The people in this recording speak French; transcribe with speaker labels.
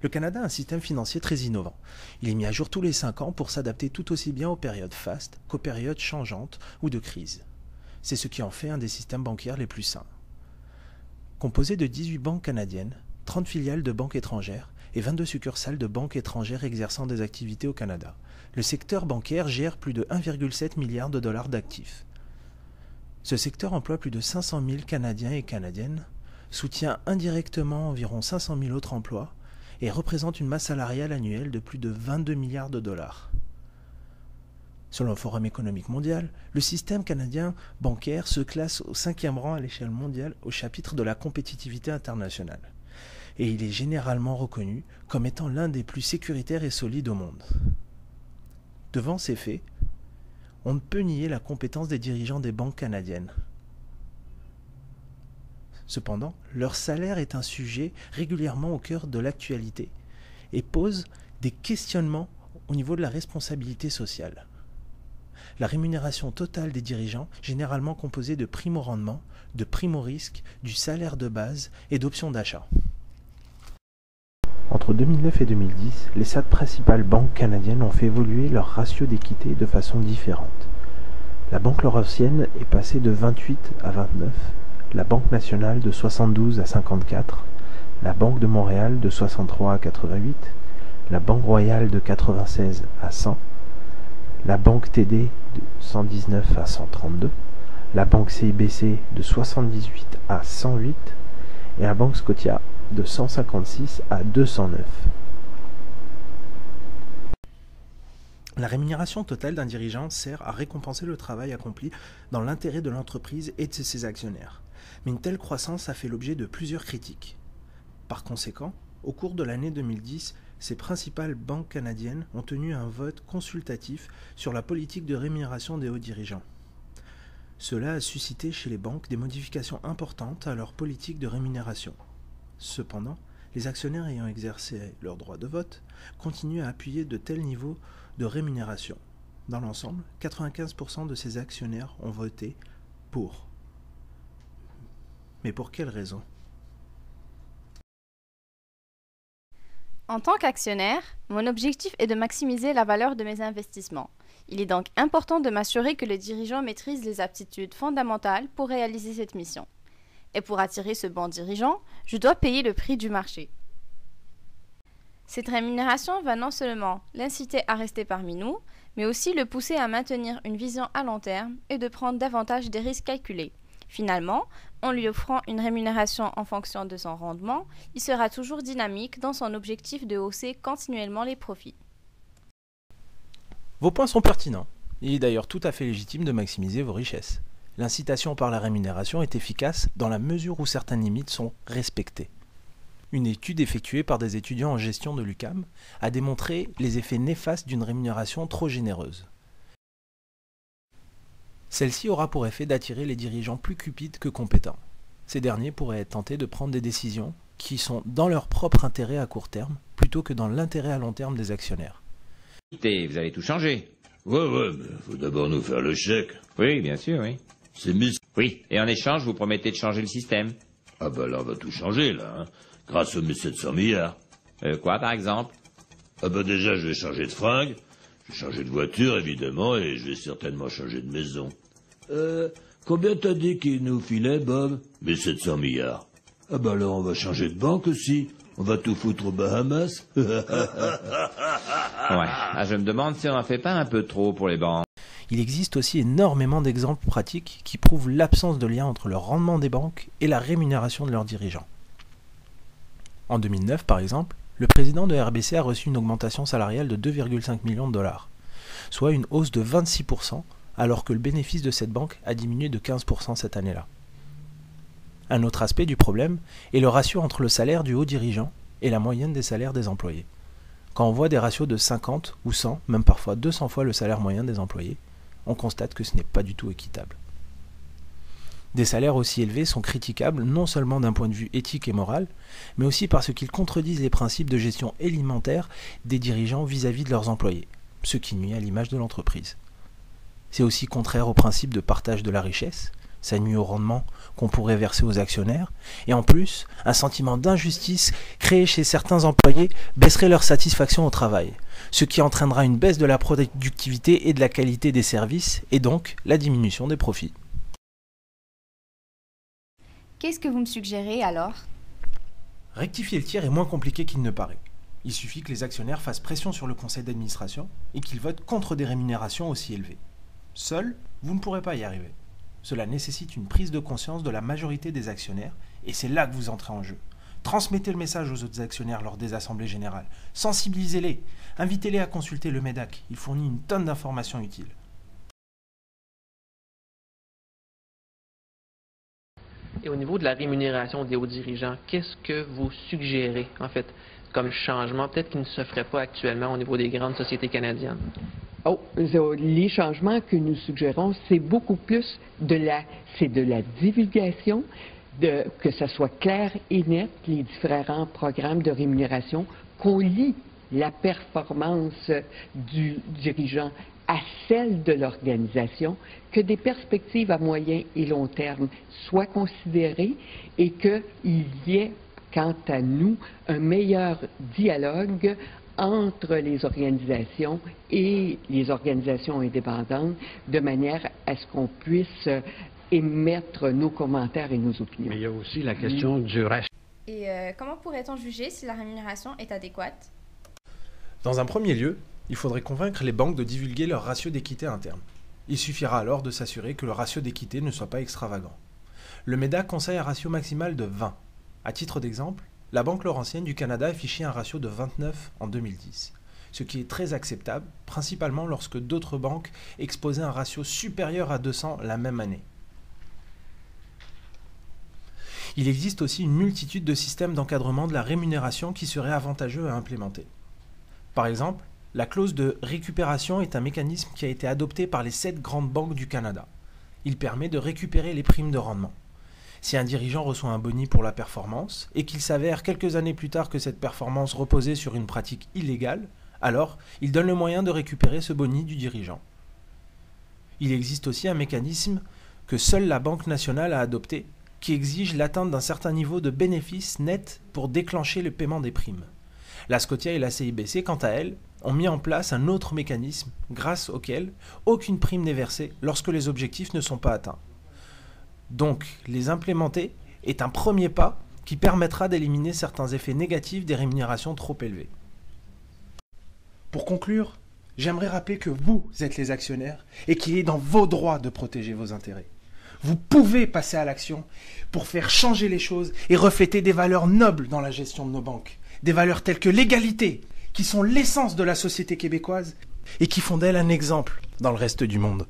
Speaker 1: Le Canada a un système financier très innovant. Il est mis à jour tous les 5 ans pour s'adapter tout aussi bien aux périodes fastes qu'aux périodes changeantes ou de crise. C'est ce qui en fait un des systèmes bancaires les plus sains. Composé de 18 banques canadiennes, 30 filiales de banques étrangères et 22 succursales de banques étrangères exerçant des activités au Canada, le secteur bancaire gère plus de 1,7 milliard de dollars d'actifs. Ce secteur emploie plus de 500 000 Canadiens et Canadiennes, soutient indirectement environ 500 000 autres emplois et représente une masse salariale annuelle de plus de 22 milliards de dollars. Selon le Forum économique mondial, le système canadien bancaire se classe au 5e rang à l'échelle mondiale au chapitre de la compétitivité internationale. Et il est généralement reconnu comme étant l'un des plus sécuritaires et solides au monde. Devant ces faits, on ne peut nier la compétence des dirigeants des banques canadiennes. Cependant, leur salaire est un sujet régulièrement au cœur de l'actualité et pose des questionnements au niveau de la responsabilité sociale. La rémunération totale des dirigeants, généralement composée de primes au rendement, de primes au risque, du salaire de base et d'options d'achat. Entre 2009 et 2010, les 7 principales banques canadiennes ont fait évoluer leur ratio d'équité de façon différente. La Banque Laurentienne est passée de 28 à 29, la Banque nationale de 72 à 54, la Banque de Montréal de 63 à 88, la Banque royale de 96 à 100, la Banque TD de 119 à 132, la Banque CIBC de 78 à 108 et la Banque Scotia de 156 à 209. La rémunération totale d'un dirigeant sert à récompenser le travail accompli dans l'intérêt de l'entreprise et de ses actionnaires. Mais une telle croissance a fait l'objet de plusieurs critiques. Par conséquent, au cours de l'année 2010, ces principales banques canadiennes ont tenu un vote consultatif sur la politique de rémunération des hauts dirigeants. Cela a suscité chez les banques des modifications importantes à leur politique de rémunération. Cependant, les actionnaires ayant exercé leur droit de vote continuent à appuyer de tels niveaux de rémunération. Dans l'ensemble, 95% de ces actionnaires ont voté pour. Mais pour quelles raisons ?
Speaker 2: En tant qu'actionnaire, mon objectif est de maximiser la valeur de mes investissements. Il est donc important de m'assurer que le dirigeant maîtrise les aptitudes fondamentales pour réaliser cette mission. Et pour attirer ce bon dirigeant, je dois payer le prix du marché. Cette rémunération va non seulement l'inciter à rester parmi nous, mais aussi le pousser à maintenir une vision à long terme et de prendre davantage des risques calculés. Finalement, en lui offrant une rémunération en fonction de son rendement, il sera toujours dynamique dans son objectif de hausser continuellement les profits.
Speaker 1: Vos points sont pertinents. Il est d'ailleurs tout à fait légitime de maximiser vos richesses. L'incitation par la rémunération est efficace dans la mesure où certaines limites sont respectées. Une étude effectuée par des étudiants en gestion de l'UQAM a démontré les effets néfastes d'une rémunération trop généreuse. Celle-ci aura pour effet d'attirer les dirigeants plus cupides que compétents. Ces derniers pourraient être tentés de prendre des décisions qui sont dans leur propre intérêt à court terme, plutôt que dans l'intérêt à long terme des actionnaires.
Speaker 3: Vous allez tout changer.
Speaker 4: Ouais, mais faut d'abord nous faire le chèque.
Speaker 3: Oui, bien sûr, oui.
Speaker 4: C'est mis.
Speaker 3: Oui, et en échange, vous promettez de changer le système.
Speaker 4: Ah bah là, on va tout changer, là, hein. Grâce aux 1700 milliards.
Speaker 3: Quoi, par exemple?
Speaker 4: Ah bah déjà, je vais changer de fringue, je vais changer de voiture, évidemment, et je vais certainement changer de maison. Combien t'as dit qu'il nous filait, Bob? 1700 milliards. Ah bah alors, on va changer de banque aussi. On va tout foutre aux Bahamas.
Speaker 3: Ouais, je me demande si on en fait pas un peu trop pour les banques.
Speaker 1: Il existe aussi énormément d'exemples pratiques qui prouvent l'absence de lien entre le rendement des banques et la rémunération de leurs dirigeants. En 2009, par exemple, le président de RBC a reçu une augmentation salariale de 2,5 millions de dollars, soit une hausse de 26%, alors que le bénéfice de cette banque a diminué de 15% cette année-là. Un autre aspect du problème est le ratio entre le salaire du haut dirigeant et la moyenne des salaires des employés. Quand on voit des ratios de 50 ou 100, même parfois 200 fois le salaire moyen des employés, on constate que ce n'est pas du tout équitable. Des salaires aussi élevés sont critiquables non seulement d'un point de vue éthique et moral, mais aussi parce qu'ils contredisent les principes de gestion élémentaires des dirigeants vis-à-vis de leurs employés, ce qui nuit à l'image de l'entreprise. C'est aussi contraire au principe de partage de la richesse, ça nuit au rendement qu'on pourrait verser aux actionnaires, et en plus, un sentiment d'injustice créé chez certains employés baisserait leur satisfaction au travail, ce qui entraînera une baisse de la productivité et de la qualité des services, et donc la diminution des profits.
Speaker 2: Qu'est-ce que vous me suggérez alors?
Speaker 1: Rectifier le tir est moins compliqué qu'il ne paraît. Il suffit que les actionnaires fassent pression sur le conseil d'administration et qu'ils votent contre des rémunérations aussi élevées. Seul, vous ne pourrez pas y arriver. Cela nécessite une prise de conscience de la majorité des actionnaires et c'est là que vous entrez en jeu. Transmettez le message aux autres actionnaires lors des assemblées générales. Sensibilisez-les. Invitez-les à consulter le MEDAC. Il fournit une tonne d'informations utiles.
Speaker 5: Et au niveau de la rémunération des hauts dirigeants, qu'est-ce que vous suggérez, en fait, comme changement, peut-être qui ne se ferait pas actuellement au niveau des grandes sociétés canadiennes?
Speaker 6: Les changements que nous suggérons, c'est beaucoup plus de la divulgation, que ça soit clair et net, les différents programmes de rémunération, qu'on lie la performance du dirigeant à celle de l'organisation, que des perspectives à moyen et long terme soient considérées et qu'il y ait, quant à nous, un meilleur dialogue entre les organisations et les organisations indépendantes, de manière à ce qu'on puisse émettre nos commentaires et nos opinions.
Speaker 7: Mais il y a aussi la question du reste.
Speaker 2: Et comment pourrait-on juger si la rémunération est adéquate?
Speaker 1: Dans un premier lieu, il faudrait convaincre les banques de divulguer leur ratio d'équité interne. Il suffira alors de s'assurer que le ratio d'équité ne soit pas extravagant. Le MEDAC conseille un ratio maximal de 20. À titre d'exemple, la Banque Laurentienne du Canada affichait un ratio de 29 en 2010, ce qui est très acceptable, principalement lorsque d'autres banques exposaient un ratio supérieur à 200 la même année. Il existe aussi une multitude de systèmes d'encadrement de la rémunération qui seraient avantageux à implémenter. Par exemple, la clause de récupération est un mécanisme qui a été adopté par les 7 grandes banques du Canada. Il permet de récupérer les primes de rendement. Si un dirigeant reçoit un boni pour la performance et qu'il s'avère quelques années plus tard que cette performance reposait sur une pratique illégale, alors il donne le moyen de récupérer ce boni du dirigeant. Il existe aussi un mécanisme que seule la Banque nationale a adopté qui exige l'atteinte d'un certain niveau de bénéfices nets pour déclencher le paiement des primes. La Scotia et la CIBC, quant à elles, ont mis en place un autre mécanisme grâce auquel aucune prime n'est versée lorsque les objectifs ne sont pas atteints. Donc, les implémenter est un premier pas qui permettra d'éliminer certains effets négatifs des rémunérations trop élevées. Pour conclure, j'aimerais rappeler que vous êtes les actionnaires et qu'il est dans vos droits de protéger vos intérêts. Vous pouvez passer à l'action pour faire changer les choses et refléter des valeurs nobles dans la gestion de nos banques. Des valeurs telles que l'égalité, qui sont l'essence de la société québécoise et qui font d'elle un exemple dans le reste du monde.